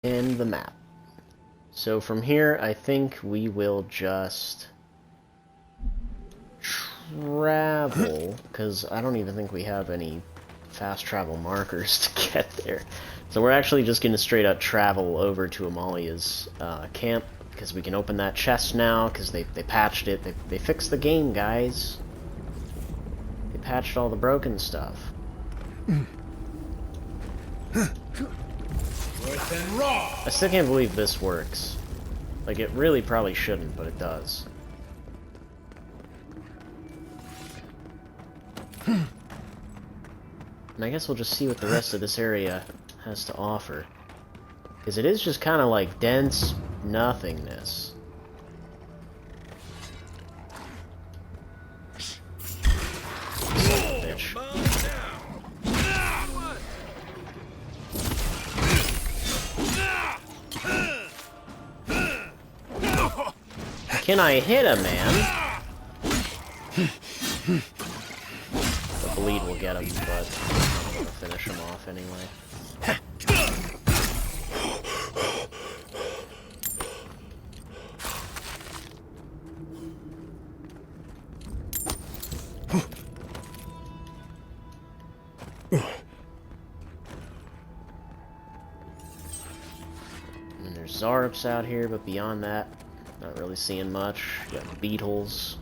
And the map. So from here, I think we will just travel, because I don't even think we have any fast travel markers to get there. So we're actually just going to straight up travel over to Amalia's camp, because we can open that chest now, because they patched it. They fixed the game, guys. They patched all the broken stuff. I still can't believe this works. Like, it really probably shouldn't, but it does. And I guess we'll just see what the rest of this area has to offer. Because it is just kind of like dense nothingness. Bitch. Can I hit him, man? The bleed will get him, but I'm gonna finish him off anyway. And there's Zarps out here, but beyond that, not really seeing much. You got beetles.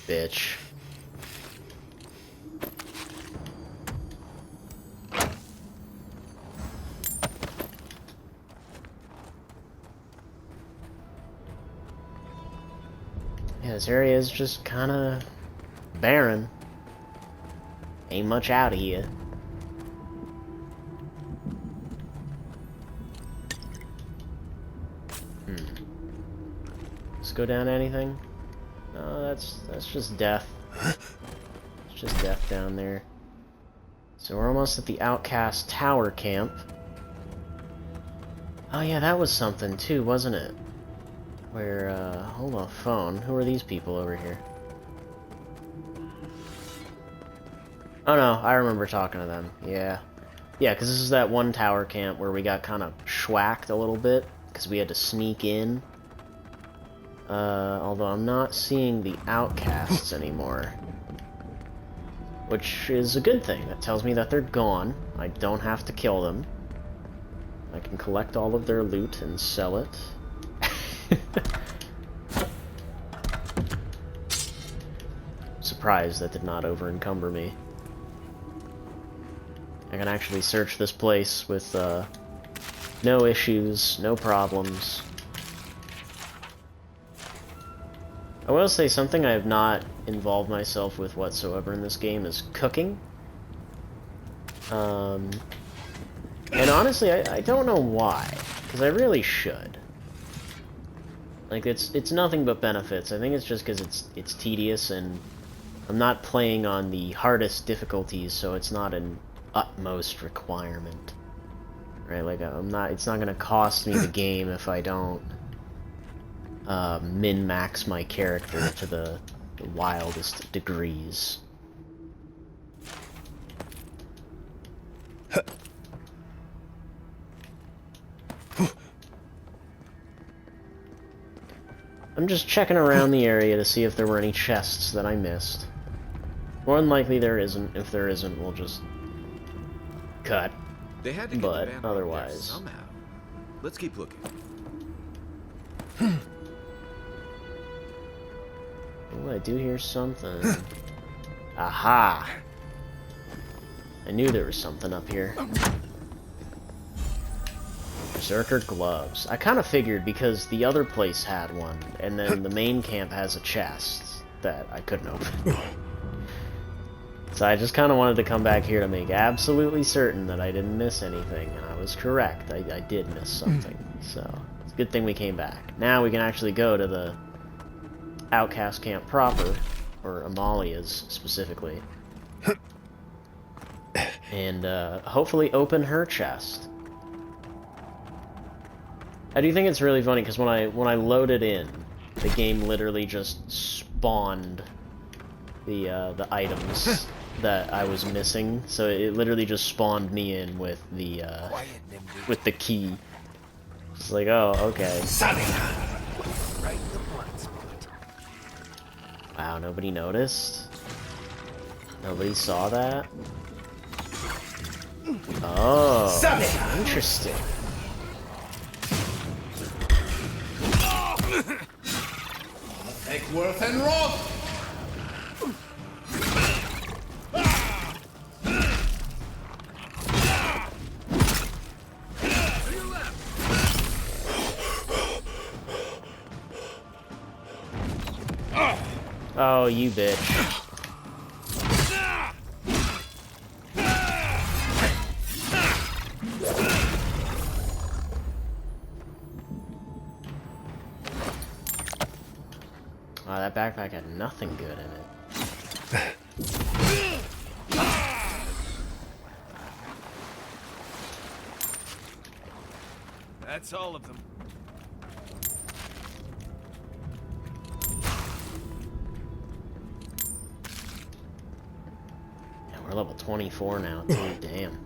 Bitch. Yeah, this area is just kind of barren. Ain't much out of here. Let's go down to anything. No, that's just death. It's just death down there. So we're almost at the Outcast Tower Camp. Oh yeah, that was something too, wasn't it? Where, hold on, phone. Who are these people over here? Oh no, I remember talking to them. Yeah. Yeah, because this is that one tower camp where we got kind of schwacked a little bit, because we had to sneak in. Although I'm not seeing the outcasts anymore. Which is a good thing. That tells me that they're gone. I don't have to kill them. I can collect all of their loot and sell it. Surprised that did not over-encumber me. I can actually search this place with no issues, no problems. I will say something I have not involved myself with whatsoever in this game is cooking. And honestly, I don't know why, because I really should. Like, it's nothing but benefits. I think it's just because it's tedious, and I'm not playing on the hardest difficulties, so it's not an utmost requirement. Right? Like, it's not gonna cost me the game if I don't min-max my character to the wildest degrees. I'm just checking around the area to see if there were any chests that I missed. More than likely there isn't. If there isn't, we'll just cut. They had to get But the band otherwise, somehow. Let's keep looking. oh, I do hear something. Aha! I knew there was something up here. Berserker gloves. I kind of figured because the other place had one, and then the main camp has a chest that I couldn't open. So I just kind of wanted to come back here to make absolutely certain that I didn't miss anything, and I was correct. I did miss something, so it's a good thing we came back. Now we can actually go to the Outcast camp proper, or Amalia's specifically, and hopefully open her chest. I do think it's really funny because when I loaded in, the game literally just spawned the items that I was missing. So it literally just spawned me in with the key. It's like, oh, okay. Right in the blind spot. Wow, nobody noticed? Nobody saw that? Oh, interesting. Take worth and wrath. Oh, you bitch. Wow, that backpack had nothing good in it. That's all of them. Yeah, we're level 24 now, too. Damn.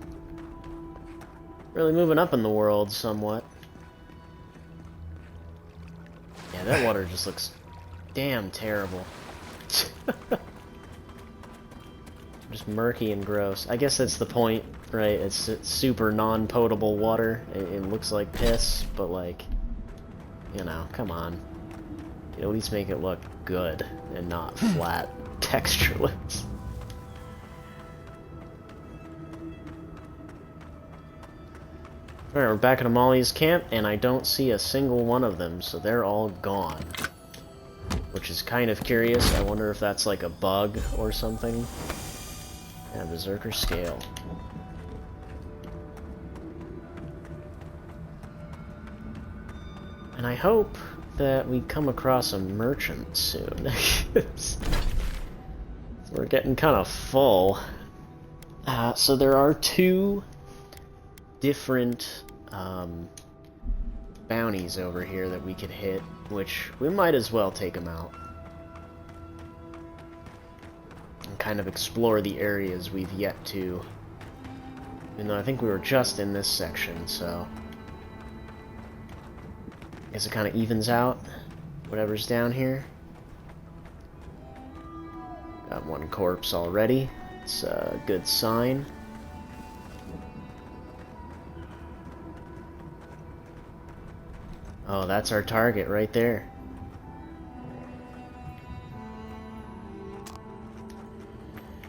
Really moving up in the world somewhat. Yeah, that water just looks damn terrible. Just murky and gross. I guess that's the point, right? It's super non-potable water. It looks like piss, but like, you know, come on. You at least make it look good and not flat, textureless. Alright, we're back at Amalia's camp, and I don't see a single one of them, so they're all gone. Which is kind of curious. I wonder if that's like a bug or something. Yeah, Berserker Scale. And I hope that we come across a merchant soon. We're getting kind of full. So there are two different bounties over here that we could hit, which we might as well take them out. And kind of explore the areas we've yet to. Even though I think we were just in this section, so I guess it kind of evens out whatever's down here. Got one corpse already. It's a good sign. Oh, that's our target right there.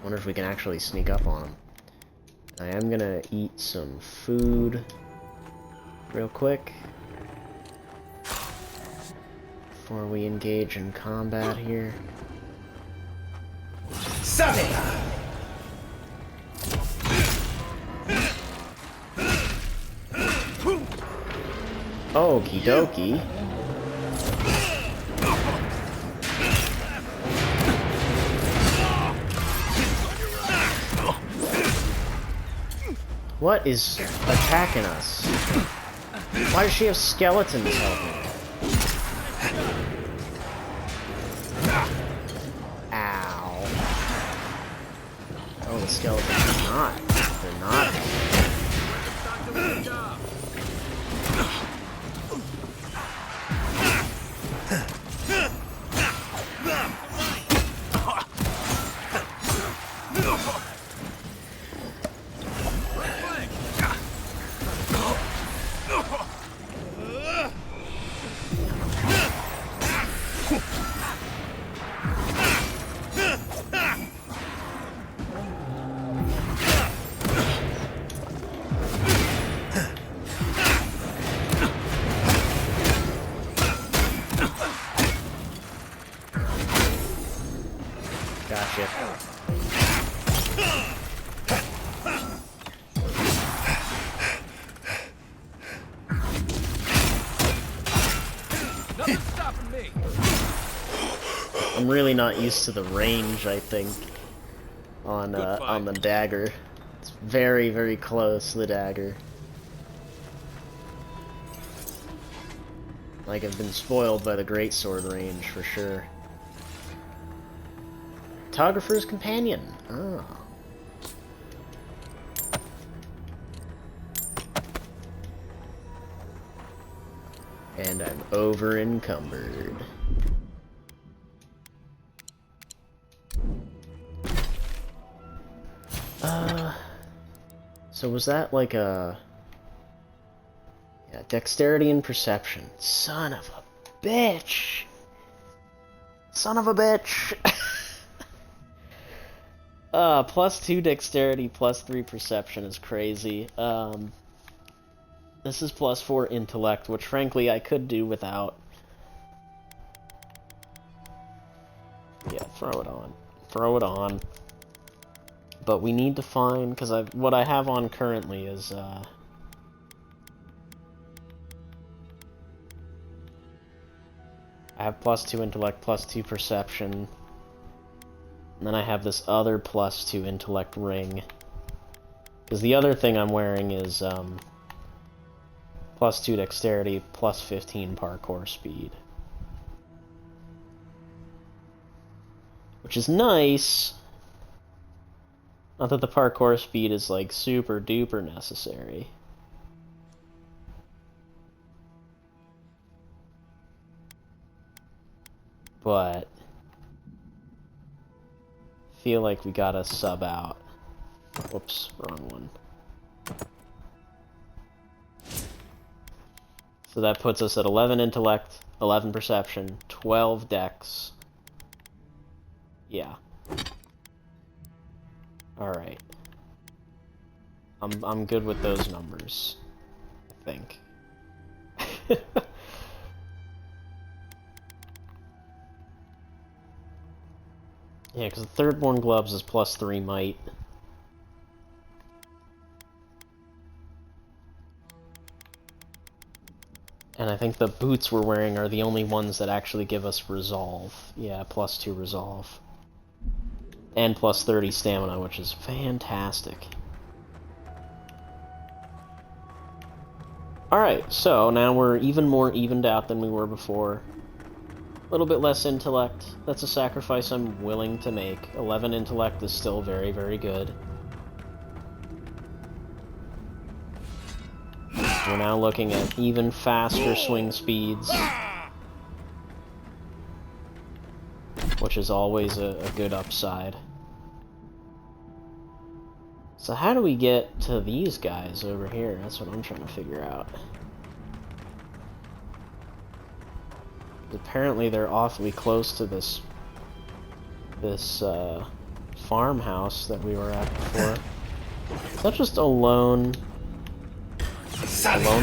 Wonder if we can actually sneak up on him. I am gonna eat some food real quick before we engage in combat here. Okie dokie. What is attacking us? Why does she have skeletons helping? Ow. Oh, the skeletons are not. They're not. Gotcha. Nothing's stopping me. I'm really not used to the range, I think, on the dagger. It's very, very close, the dagger. Like, I've been spoiled by the greatsword range, for sure. Photographer's Companion. Oh. And I'm over encumbered. So was that like a... Yeah, dexterity and perception. Son of a bitch! Son of a bitch! +2 dexterity, +3 perception is crazy. This is +4 intellect, which frankly I could do without. Yeah, throw it on. Throw it on. But we need to find, because what I have on currently is, I have +2 intellect, +2 perception, and then I have this other +2 intellect ring. Because the other thing I'm wearing is, +2 dexterity, +15 parkour speed. Which is nice. Not that the parkour speed is, like, super duper necessary. But feel like we gotta sub out. Whoops, wrong one. So that puts us at 11 intellect, 11 perception, 12 dex. Yeah. Alright. I'm good with those numbers, I think. Yeah, because the Thirdborn Gloves is +3 might. And I think the boots we're wearing are the only ones that actually give us resolve. Yeah, +2 resolve. And +30 stamina, which is fantastic. Alright, so now we're even more evened out than we were before. A little bit less intellect. That's a sacrifice I'm willing to make. 11 intellect is still very, very good. We're now looking at even faster swing speeds, which is always a good upside. So how do we get to these guys over here? That's what I'm trying to figure out. Apparently they're awfully close to this farmhouse that we were at before. Is that just a lone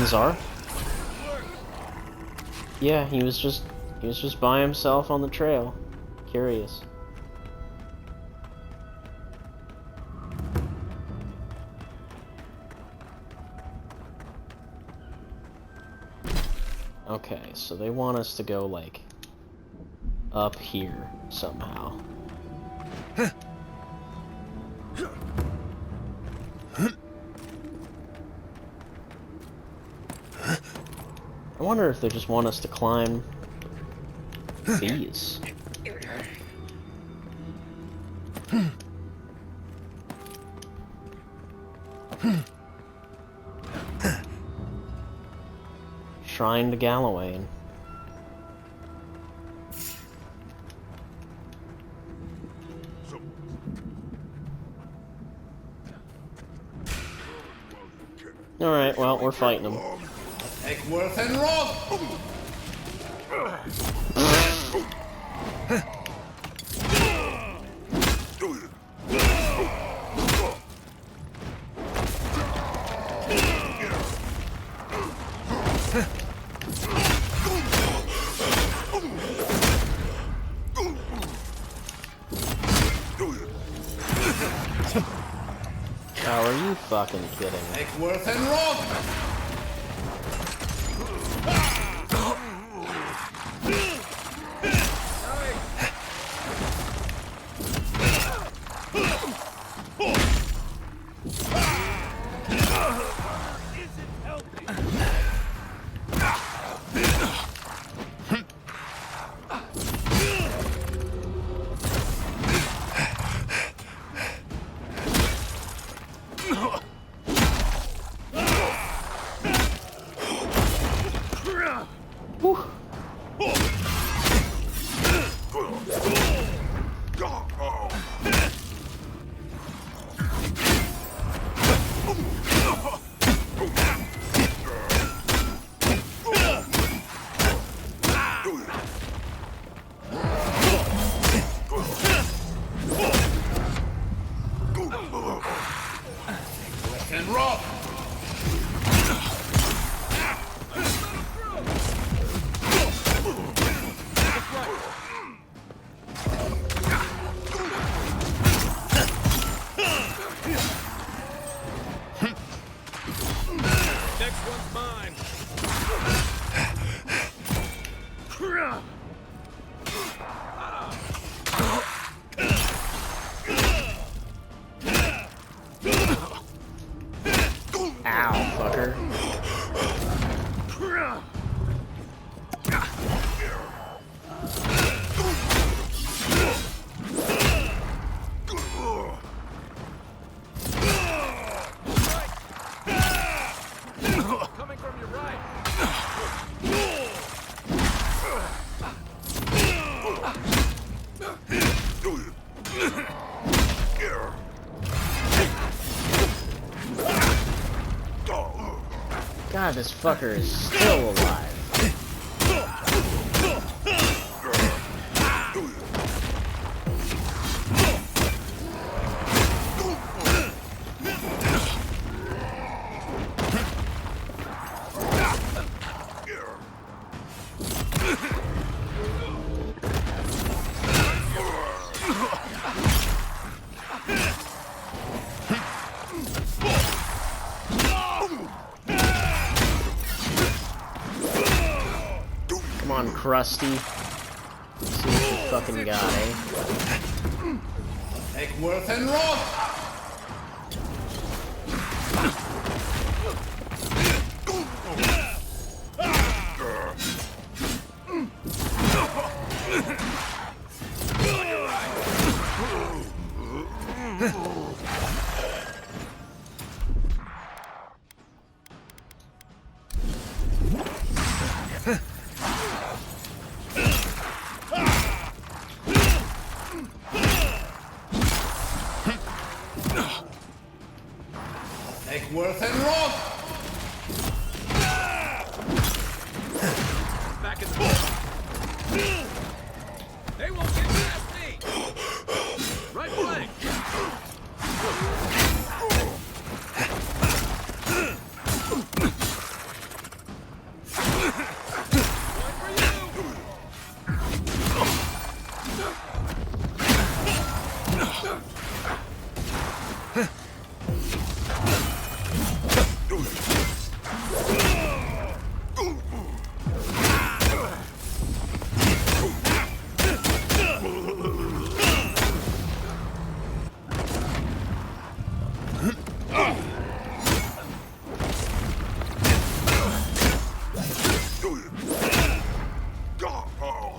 czar? Yeah, he was just by himself on the trail. Curious. Okay, so they want us to go, like, up here somehow. I wonder if they just want us to climb these. Shrine to Galawain. Alright, well, we're fighting them. Take worth and rob! Oh, are you fucking kidding me? Take worth and rob! Whew. And rock! Next one's mine. Ow, fucker. Coming from your right. God, this fucker is still alive. Come on, Krusty. See what you fucking got, eh? Eckworth and rock! Eckworth and rock! Back in the box. They won't get past me. Right flank.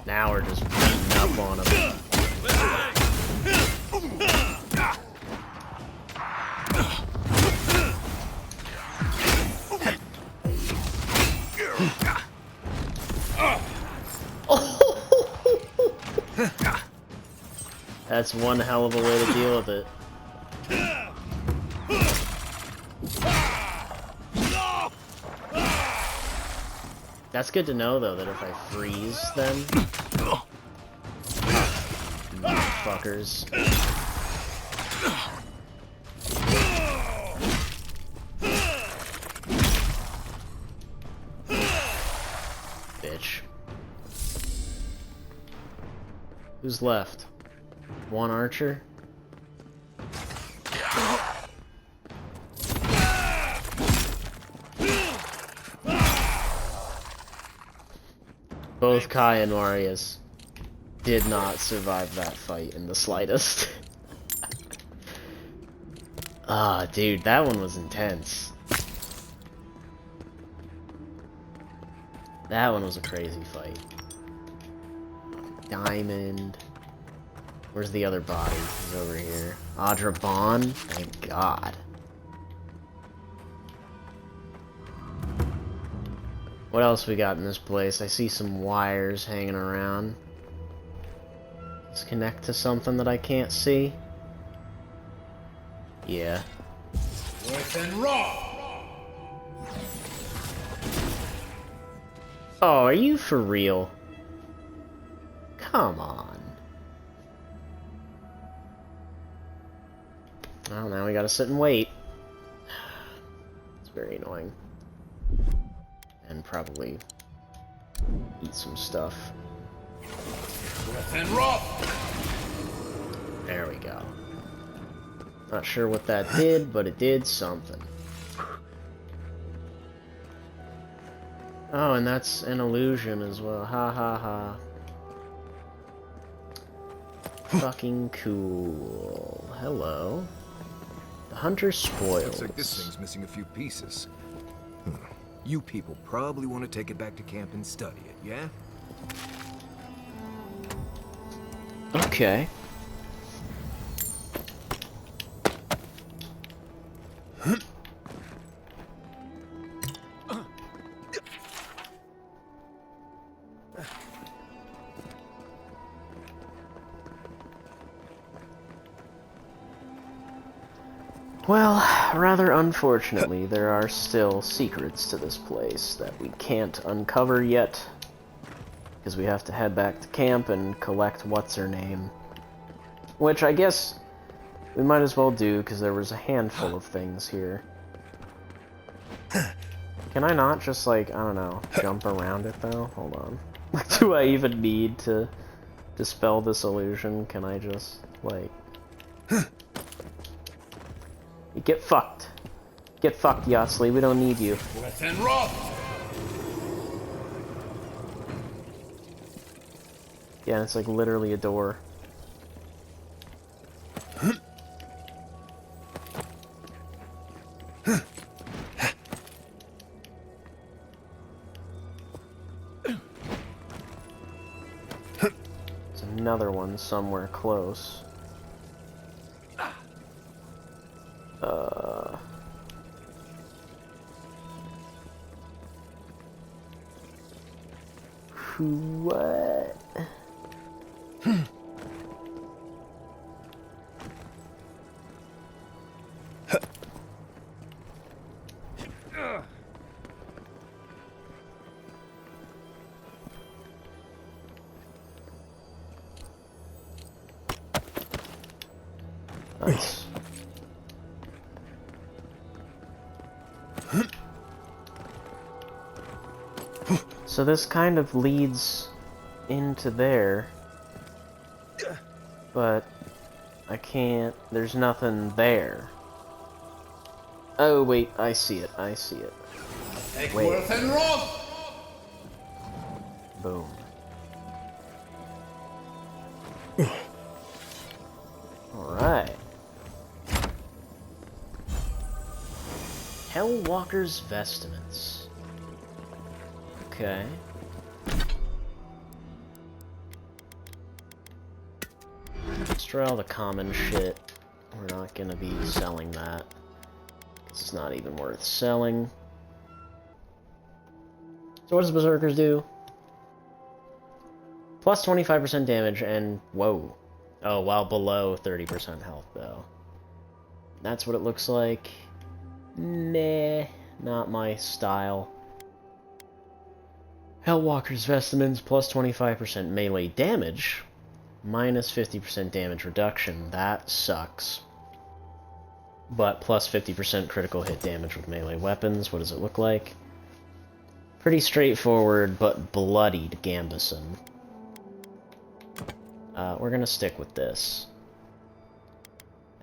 Now we're just beating up on him. That's one hell of a way to deal with it. That's good to know, though, that if I freeze them... Fuckers. Bitch. Who's left? One archer? Both Kai and Marius did not survive that fight in the slightest. Ah, dude, that one was intense. That one was a crazy fight. Diamond. Where's the other body? He's over here. Adrabon? Thank God. What else we got in this place? I see some wires hanging around. Let's connect to something that I can't see. Yeah. Worth and raw. Oh, are you for real? Come on. Well, now we gotta sit and wait. It's very annoying. And probably eat some stuff. Worth and raw. There we go. Not sure what that did, but it did something. Oh, and that's an illusion as well. Ha ha ha. Fucking cool. Hello. The hunter spoils. Looks like this thing's missing a few pieces. You people probably want to take it back to camp and study it, yeah? Okay. Well, rather unfortunately, there are still secrets to this place that we can't uncover yet, because we have to head back to camp and collect what's-her-name. Which I guess we might as well do, because there was a handful of things here. Can I not just, like, I don't know, jump around it, though? Hold on. Do I even need to dispel this illusion? Can I just, like... Get fucked. Get fucked, Yosley. We don't need you. Worth and raw. Yeah, it's like literally a door. There's another one somewhere close. What? Nice. So this kind of leads into there, but I can't, there's nothing there. Oh wait, I see it, I see it. Take Wait. worth and raw. Boom. Alright. Hellwalker's Vestments. Okay. Destroy all the common shit. We're not gonna be selling that. It's not even worth selling. So what does Berserkers do? Plus 25% damage and... whoa. Oh, while below 30% health, though. That's what it looks like. Nah, not my style. Hellwalker's Vestments, plus 25% melee damage, minus 50% damage reduction. That sucks. But plus 50% critical hit damage with melee weapons. What does it look like? Pretty straightforward, but bloodied Gambison. We're gonna stick with this.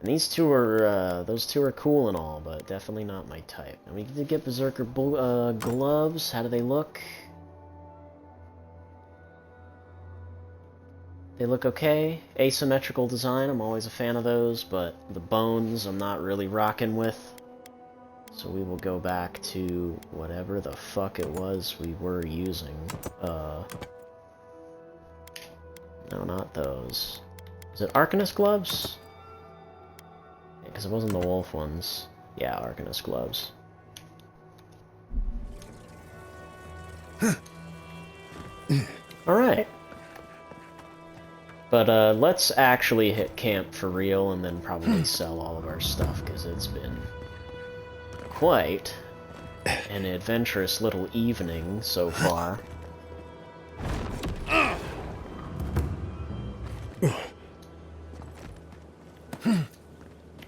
And these two are, those two are cool and all, but definitely not my type. And we did get Berserker gloves. How do they look? They look okay. Asymmetrical design, I'm always a fan of those, but the bones I'm not really rocking with. So we will go back to whatever the fuck it was we were using. No, not those. Is it Arcanist gloves? Yeah, because it wasn't the wolf ones. Yeah, Arcanist gloves. Alright. But let's actually hit camp for real and then probably sell all of our stuff, because it's been quite an adventurous little evening so far.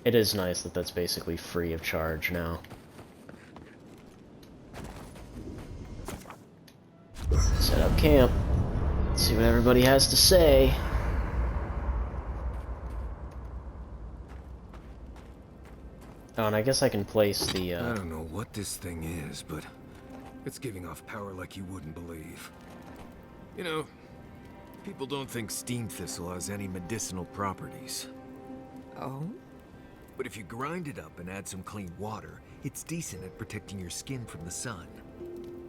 It is nice that that's basically free of charge now. Set up camp. See what everybody has to say. Oh, and I guess I can place the, I don't know what this thing is, but it's giving off power like you wouldn't believe. You know, people don't think steam thistle has any medicinal properties. Oh? But if you grind it up and add some clean water, it's decent at protecting your skin from the sun.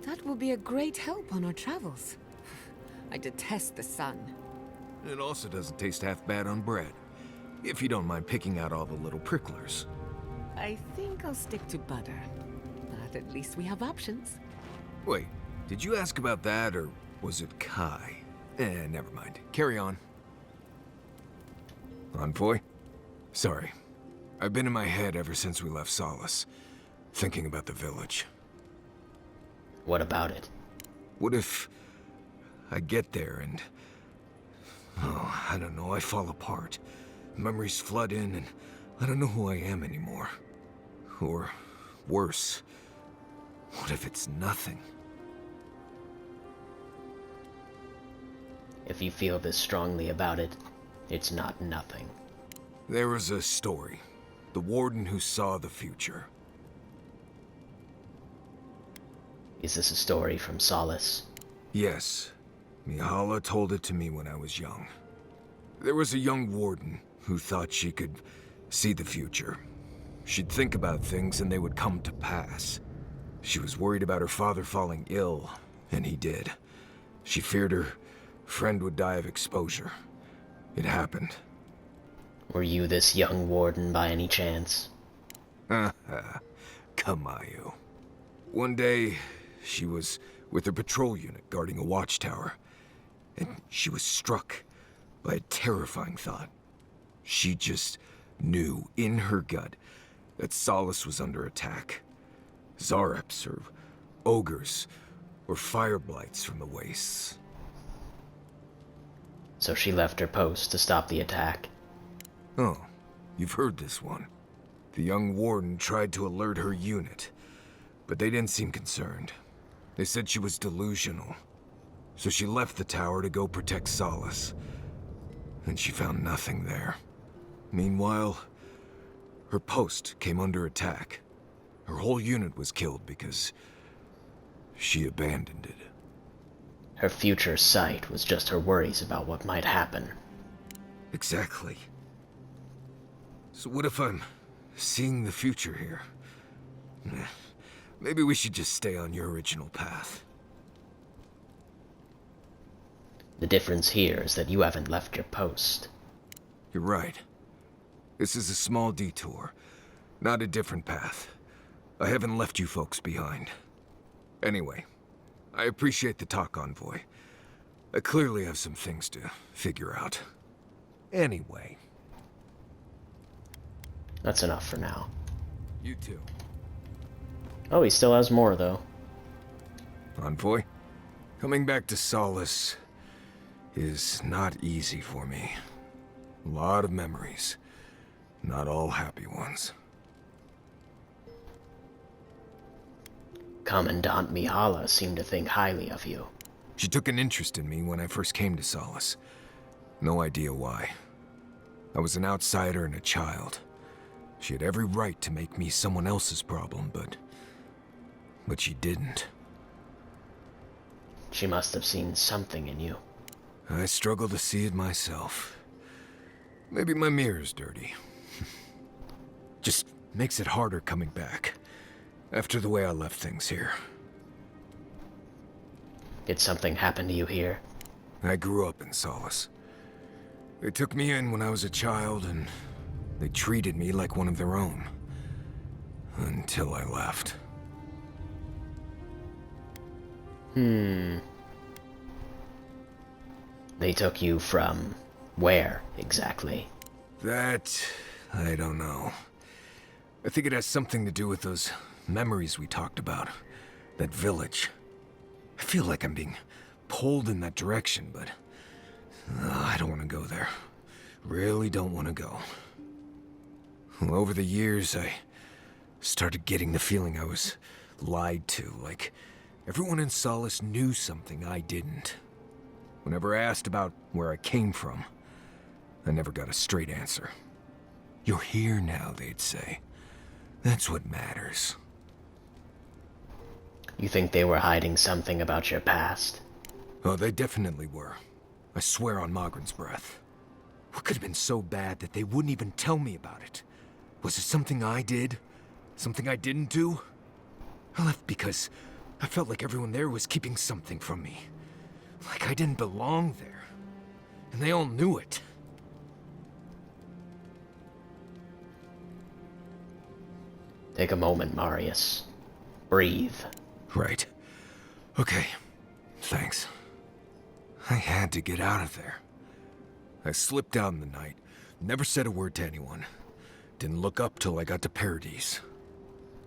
That will be a great help on our travels. I detest the sun. It also doesn't taste half bad on bread, if you don't mind picking out all the little pricklers. I think I'll stick to butter. But at least we have options. Wait, did you ask about that, or was it Kai? Never mind. Carry on. Envoy? Sorry. I've been in my head ever since we left Solace, thinking about the village. what about it? What if I get there and... oh, I don't know, I fall apart. Memories flood in and I don't know who I am anymore. Or worse, what if it's nothing? If you feel this strongly about it, it's not nothing. There was a story. The warden who saw the future. Is this a story from Solace? Yes. Mihala told it to me when I was young. There was a young warden who thought she could see the future. She'd think about things and they would come to pass. She was worried about her father falling ill, and he did. She feared her friend would die of exposure. It happened. Were you this young warden by any chance? Kamayu. One day, she was with her patrol unit guarding a watchtower, and she was struck by a terrifying thought. She just knew in her gut that Solace was under attack. Zareps, or ogres, or fire blights from the wastes. So she left her post to stop the attack. Oh, you've heard this one. The young warden tried to alert her unit, but they didn't seem concerned. They said she was delusional. So she left the tower to go protect Solace. And she found nothing there. Meanwhile, her post came under attack. Her whole unit was killed because she abandoned it. Her future sight was just her worries about what might happen. Exactly. So what if I'm seeing the future here? Maybe we should just stay on your original path. The difference here is that you haven't left your post. You're right. This is a small detour, not a different path. I haven't left you folks behind. Anyway, I appreciate the talk, Envoy. I clearly have some things to figure out. Anyway. That's enough for now. You too. Oh, he still has more, though. Envoy, coming back to Solace is not easy for me. A lot of memories. Not all happy ones. Commandant Mihala seemed to think highly of you. She took an interest in me when I first came to Solace. No idea why. I was an outsider and a child. She had every right to make me someone else's problem, but she didn't. She must have seen something in you. I struggle to see it myself. Maybe my mirror's dirty. Just makes it harder coming back. After the way I left things here. Did something happen to you here? I grew up in Solace. They took me in when I was a child, and they treated me like one of their own. Until I left. They took you from where, exactly? That... I don't know. I think it has something to do with those memories we talked about. That village. I feel like I'm being pulled in that direction, but... I don't want to go there. Really don't want to go. Well, over the years, I started getting the feeling I was lied to, like everyone in Solace knew something I didn't. Whenever I asked about where I came from, I never got a straight answer. You're here now, they'd say. That's what matters. You think they were hiding something about your past? Oh, they definitely were. I swear on Mogren's breath. What could have been so bad that they wouldn't even tell me about it? Was it something I did? Something I didn't do? I left because I felt like everyone there was keeping something from me. Like I didn't belong there. And they all knew it. Take a moment, Marius. Breathe. Right. Okay. Thanks. I had to get out of there. I slipped out in the night, never said a word to anyone. Didn't look up till I got to Paradise.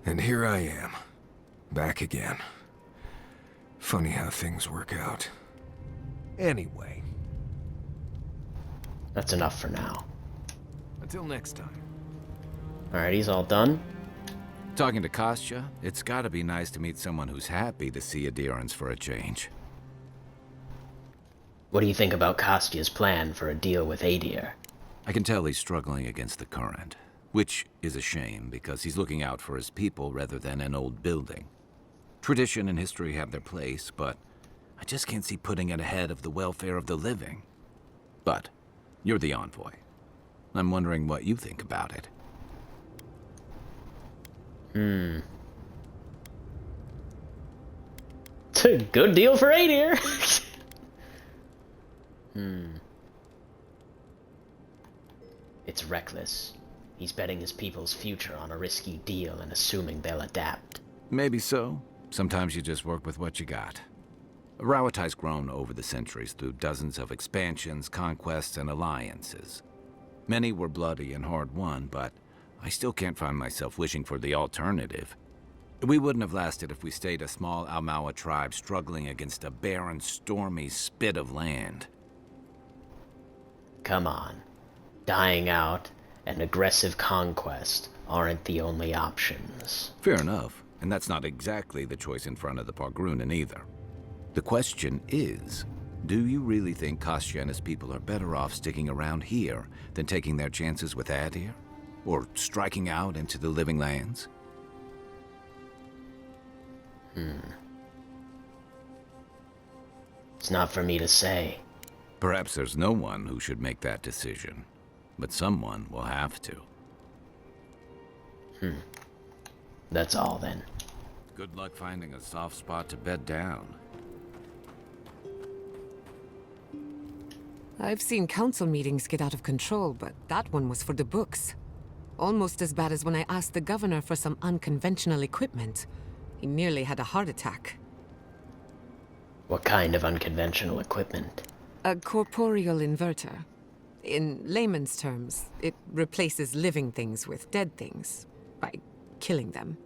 And here I am, back again. Funny how things work out. Anyway. That's enough for now. Until next time. Alright, he's all done. Talking to Kostya, it's gotta be nice to meet someone who's happy to see adherence for a change. What do you think about Kostya's plan for a deal with Adir? I can tell he's struggling against the current, which is a shame because he's looking out for his people rather than an old building. Tradition and history have their place, but I just can't see putting it ahead of the welfare of the living. But you're the envoy. I'm wondering what you think about it. It's a good deal for Adir. It's reckless. He's betting his people's future on a risky deal and assuming they'll adapt. Maybe so. Sometimes you just work with what you got. Rawatai's grown over the centuries through dozens of expansions, conquests, and alliances. Many were bloody and hard-won, but I still can't find myself wishing for the alternative. We wouldn't have lasted if we stayed a small Almawa tribe struggling against a barren, stormy spit of land. Come on. Dying out and aggressive conquest aren't the only options. Fair enough, and that's not exactly the choice in front of the Pargrunen either. The question is, do you really think Kostya and his people are better off sticking around here than taking their chances with Adir? Or striking out into the living lands? It's not for me to say. Perhaps there's no one who should make that decision, but someone will have to. That's all then. Good luck finding a soft spot to bed down. I've seen council meetings get out of control, but that one was for the books. Almost as bad as when I asked the governor for some unconventional equipment. He nearly had a heart attack. What kind of unconventional equipment? A corporeal inverter. In layman's terms, it replaces living things with dead things by killing them.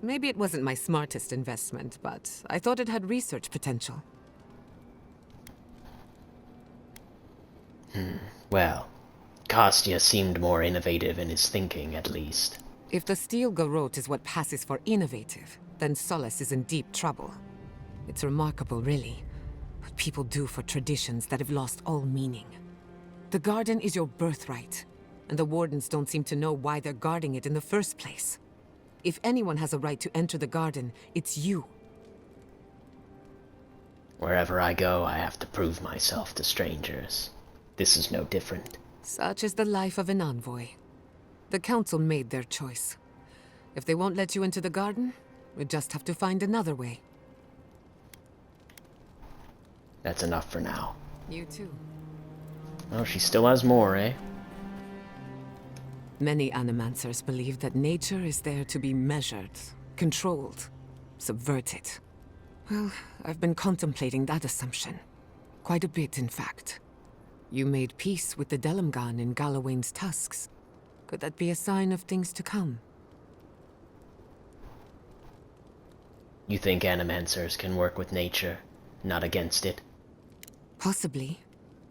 Maybe it wasn't my smartest investment, but I thought it had research potential. Well, Kostya seemed more innovative in his thinking, at least. If the steel garrote is what passes for innovative, then Solace is in deep trouble. It's remarkable, really, what people do for traditions that have lost all meaning. The garden is your birthright, and the wardens don't seem to know why they're guarding it in the first place. If anyone has a right to enter the garden, it's you. Wherever I go, I have to prove myself to strangers. This is no different. Such is the life of an envoy. The council made their choice. If they won't let you into the garden, we just have to find another way. That's enough for now. You too. Oh, she still has more, eh? Many animancers believe that nature is there to be measured, controlled, subverted. Well, I've been contemplating that assumption. Quite a bit, in fact. You made peace with the Delamgan in Galawain's Tusks. Could that be a sign of things to come? You think animancers can work with nature, not against it? Possibly,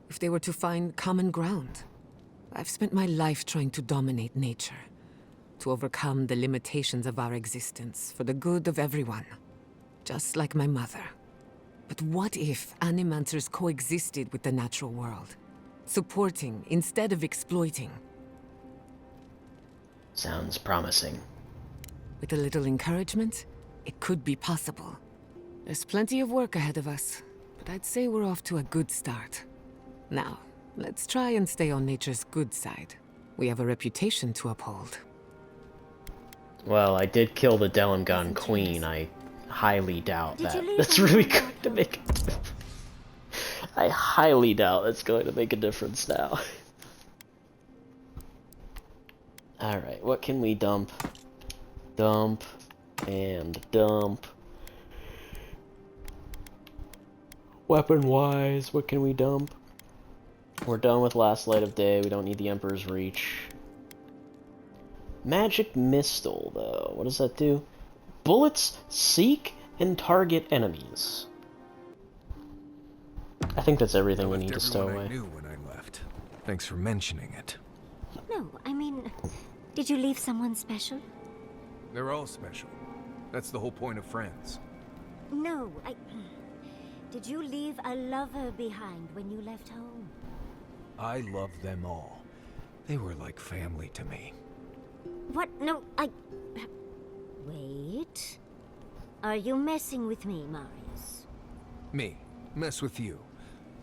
if they were to find common ground. I've spent my life trying to dominate nature, to overcome the limitations of our existence for the good of everyone, just like my mother. But what if animancers coexisted with the natural world, supporting instead of exploiting? Sounds promising. With a little encouragement, it could be possible. There's plenty of work ahead of us, but I'd say we're off to a good start. Now, let's try and stay on nature's good side. We have a reputation to uphold. Well, I did kill the Delamgan Queen. I highly doubt that that's really going to make a difference. I highly doubt that's going to make a difference now. Alright, what can we dump? Dump and dump. Weapon-wise, what can we dump? We're done with Last Light of Day. We don't need the Emperor's Reach. Magic Missile, though. What does that do? Bullets seek and target enemies. I think that's everything we need to stow away. I knew when I left. Thanks for mentioning it. No, I mean, did you leave someone special? They're all special. That's the whole point of friends. No, Did you leave a lover behind when you left home? I love them all. They were like family to me. What? No, Wait. Are you messing with me, Marius? Me? Mess with you.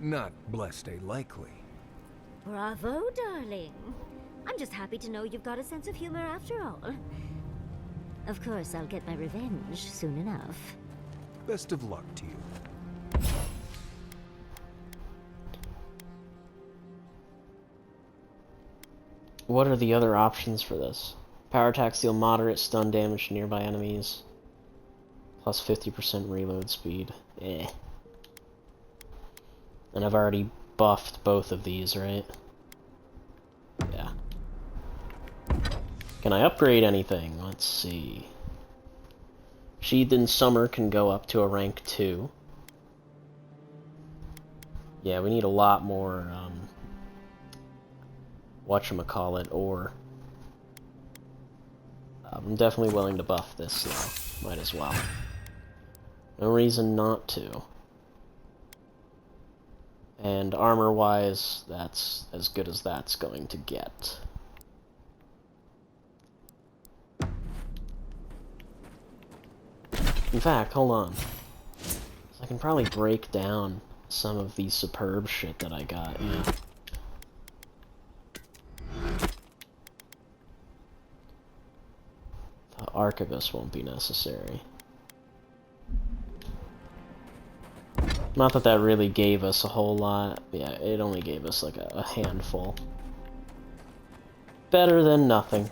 Not blessed a likely. Bravo, darling. I'm just happy to know you've got a sense of humor after all. Of course, I'll get my revenge soon enough. Best of luck to you. What are the other options for this? Power attacks deal moderate stun damage to nearby enemies. Plus 50% reload speed. Eh. And I've already buffed both of these, right? Yeah. Can I upgrade anything? Let's see. Sheathed in Summer can go up to a rank 2. Yeah, we need a lot more, whatchamacallit, or... I'm definitely willing to buff this, though. Might as well. No reason not to. And armor-wise, that's as good as that's going to get. In fact, hold on. I can probably break down some of the superb shit that I got, yeah. The Arquebus won't be necessary. Not that that really gave us a whole lot. Yeah, it only gave us like a handful. Better than nothing.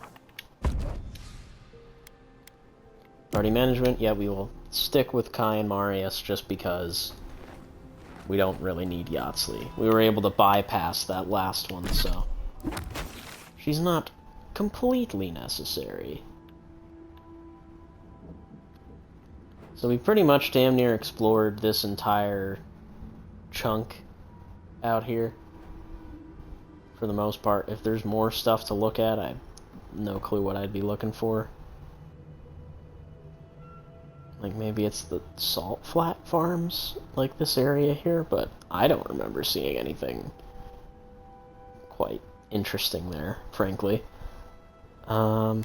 Party management, yeah, we will stick with Kai and Marius just because we don't really need Yahtzee. We were able to bypass that last one, so she's not completely necessary. So we pretty much damn near explored this entire chunk out here. For the most part. If there's more stuff to look at, I have no clue what I'd be looking for. Like, maybe it's the salt flat farms, like this area here, but I don't remember seeing anything quite interesting there, frankly. We can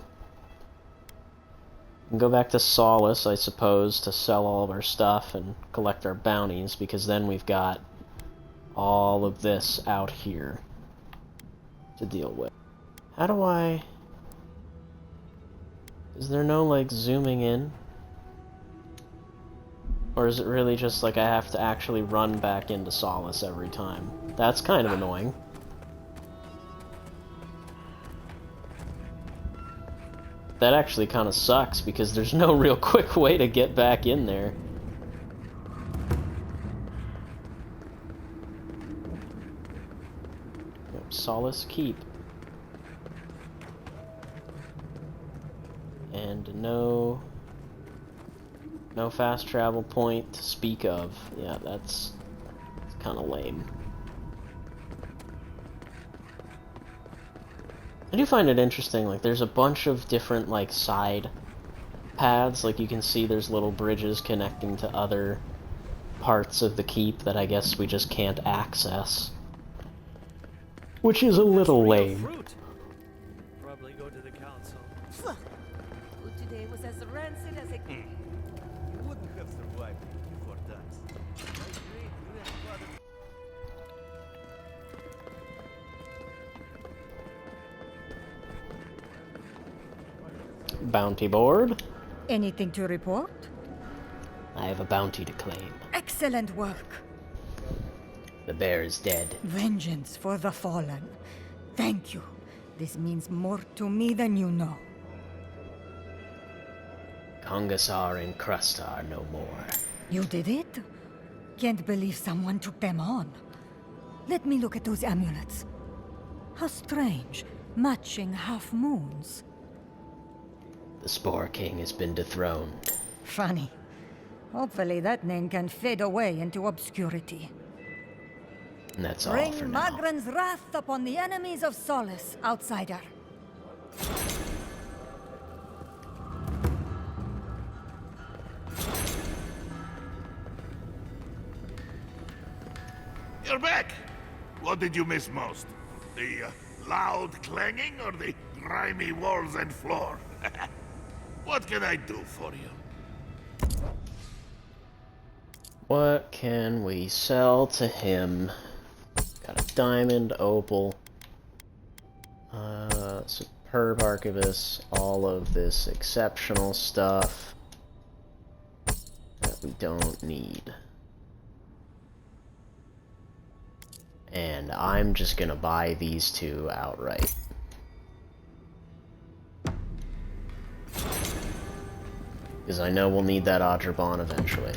go back to Solace, I suppose, to sell all of our stuff and collect our bounties, because then we've got all of this out here to deal with. How do I... Is there no, like, zooming in? Or is it really just like I have to actually run back into Solace every time? That's kind of annoying. That actually kind of sucks because there's no real quick way to get back in there. Solace Keep. And no fast travel point to speak of. Yeah, that's kind of lame. I do find it interesting, like, there's a bunch of different, like, side paths. Like, you can see there's little bridges connecting to other parts of the keep that I guess we just can't access. Which is a little lame. Fruit. Probably go to the council. Food today was as rancid as a... You wouldn't have survived before Tusks. I agree. You and father... Bounty board. Anything to report? I have a bounty to claim. Excellent work. The bear is dead. Vengeance for the fallen. Thank you. This means more to me than you know. Kongasar and Krustar no more. You did it? Can't believe someone took them on. Let me look at those amulets. How strange. Matching half moons. The Spore King has been dethroned. Funny. Hopefully that name can fade away into obscurity. And that's all Bring for now. Magran's wrath upon the enemies of Solace, outsider. You're back! What did you miss most? The loud clanging or the grimy walls and floor? What can I do for you? What can we sell to him? Got a diamond, opal, superb archivist, all of this exceptional stuff that we don't need. And I'm just gonna buy these two outright. Because I know we'll need that Adrabon eventually.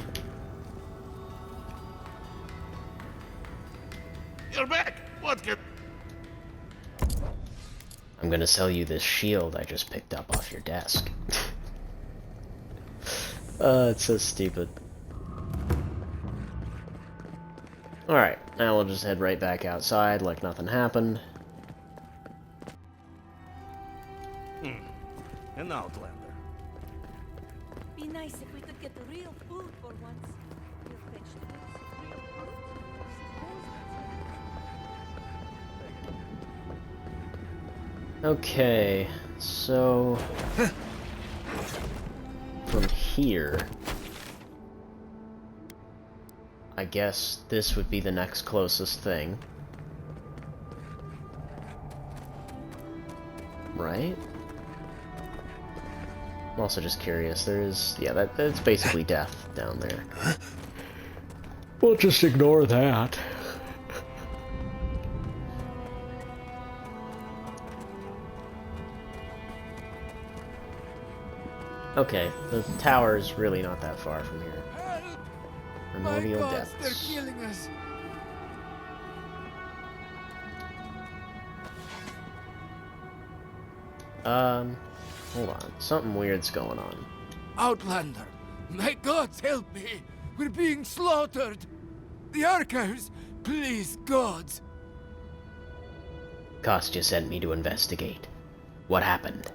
You're back! What can... I'm gonna sell you this shield I just picked up off your desk. It's so stupid. Alright, now we'll just head right back outside like nothing happened. An outlander. Be nice if we could get the real food for once. Real vegetables, real fruit. Okay, so from here, I guess this would be the next closest thing. Right? I'm also just curious, there's, yeah, that's basically death down there. We'll just ignore that. Okay, the tower is really not that far from here. Primordial depths. They're killing us. Hold on. Something weird's going on. Outlander, my gods help me. We're being slaughtered. The archives, please, gods. Kostya sent me to investigate. What happened?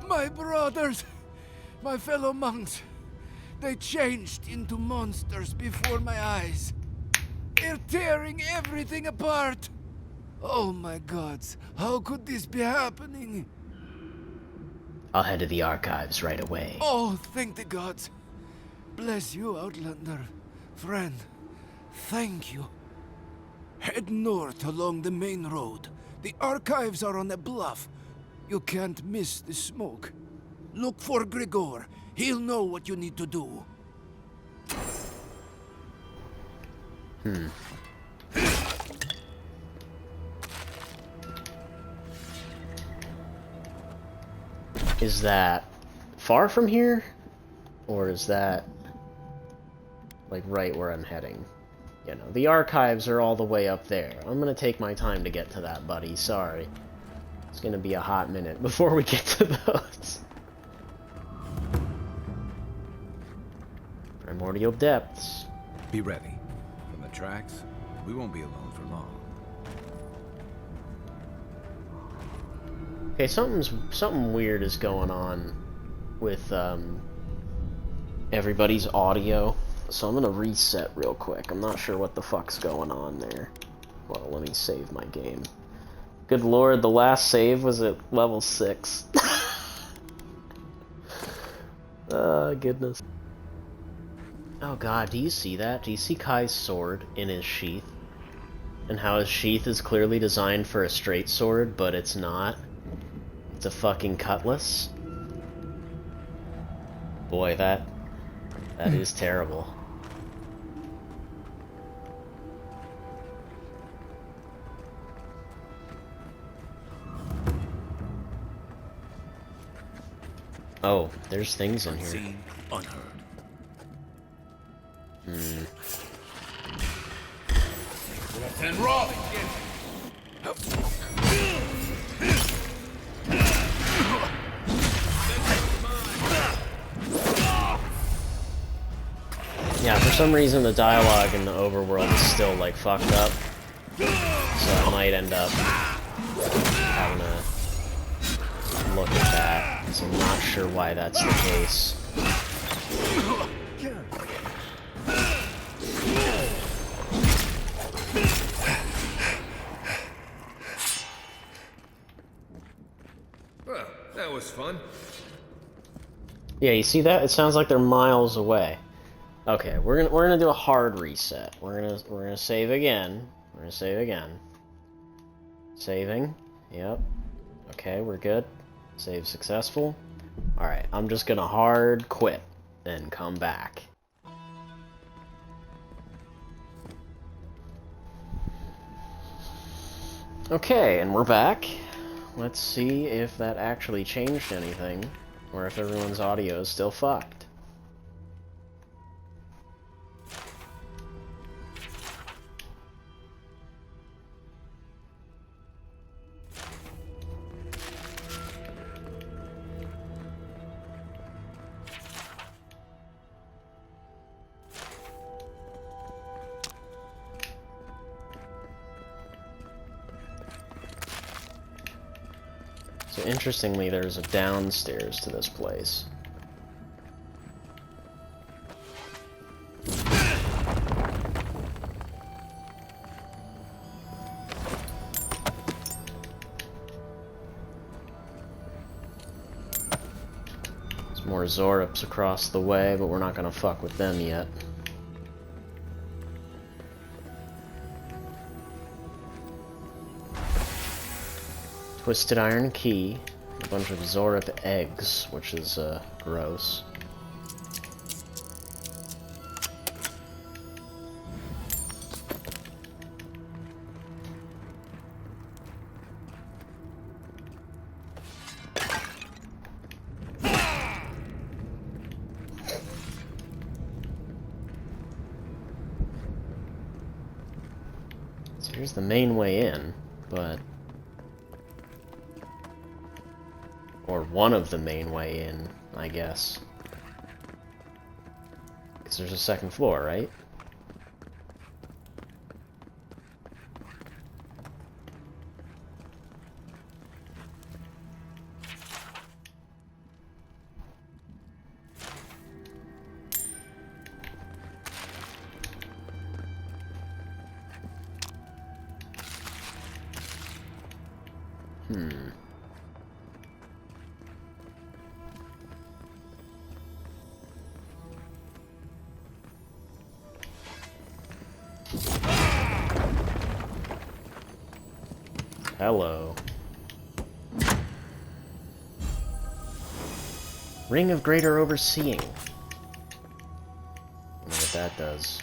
My brothers, my fellow monks, they changed into monsters before my eyes. They're tearing everything apart. Oh my gods, how could this be happening? I'll head to the archives right away. Oh, thank the gods. Bless you, Outlander. Friend, thank you. Head north along the main road. The archives are on a bluff. You can't miss the smoke. Look for Grigor. He'll know what you need to do. Is that far from here? Or is that like right where I'm heading? You know, the archives are all the way up there. I'm gonna take my time to get to that, buddy. Sorry. It's gonna be a hot minute before we get to those. Primordial Depths. Be ready. From the tracks, we won't be alone for long. Okay, something weird is going on with everybody's audio. So I'm gonna reset real quick. I'm not sure what the fuck's going on there. Well, let me save my game. Good lord, the last save was at level 6. Goodness. Oh god, do you see that? Do you see Kai's sword in his sheath? And how his sheath is clearly designed for a straight sword, but it's not? It's a fucking cutlass? Boy, that is terrible. Oh, there's things in here. Unseen, unheard. And roll! Yeah, for some reason the dialogue in the overworld is still, like, fucked up. So I might end up having to look at that, because I'm not sure why that's the case. Well, that was fun. Yeah, you see that? It sounds like they're miles away. Okay, we're gonna do a hard reset. We're gonna save again. We're gonna save again. Saving. Yep. Okay, we're good. Save successful. Alright, I'm just gonna hard quit and come back. Okay, and we're back. Let's see if that actually changed anything, or if everyone's audio is still fucked. So interestingly, there's a downstairs to this place. There's more Zorups across the way, but we're not gonna fuck with them yet. Twisted iron key, a bunch of Zorup eggs, which is, gross. So here's the main way in, but... or one of the main way in, I guess. Because there's a second floor, right? Hello. Ring of Greater Overseeing. I wonder what that does.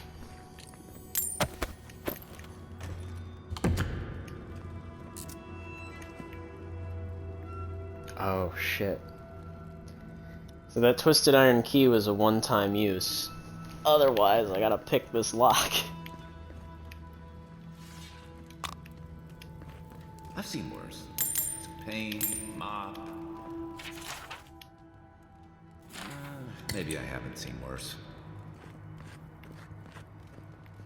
Oh, shit. So that Twisted Iron Key was a one-time use. Otherwise, I gotta pick this lock. I've seen worse. Some pain, mob. Maybe I haven't seen worse.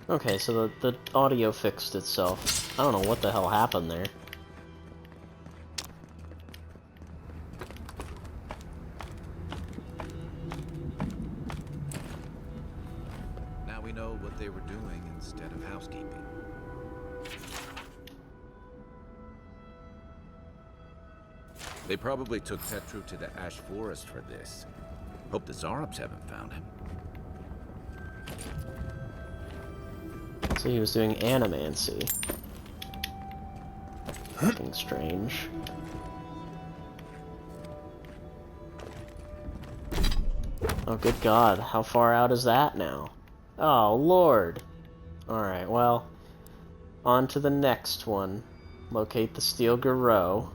Okay, so the audio fixed itself. I don't know what the hell happened there. Now we know what they were doing instead of housekeeping. They probably took Petru to the Ash Forest for this. Hope the Zarabs haven't found him. So he was doing animancy. Fucking strange. Oh, good God. How far out is that now? Oh, Lord. Alright, well, on to the next one. Locate the Steel Garrow.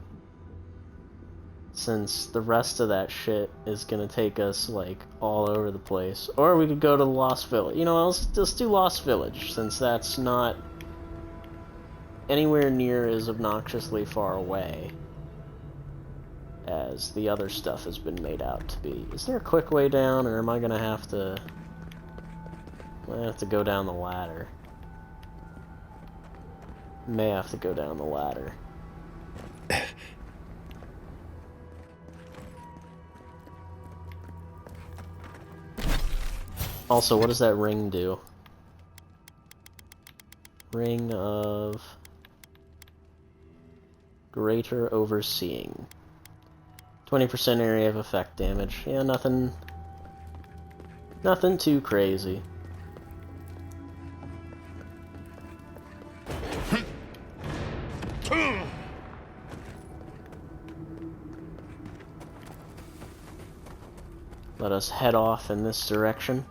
Since the rest of that shit is gonna take us, like, all over the place. Or we could go to Lost Village. You know, let's do Lost Village, since that's not anywhere near as obnoxiously far away as the other stuff has been made out to be. Is there a quick way down, or am I gonna have to... I have to go down the ladder. May have to go down the ladder. Also, what does that ring do? Ring of Greater Overseeing. 20% area of effect damage. Yeah, nothing too crazy. Let us head off in this direction.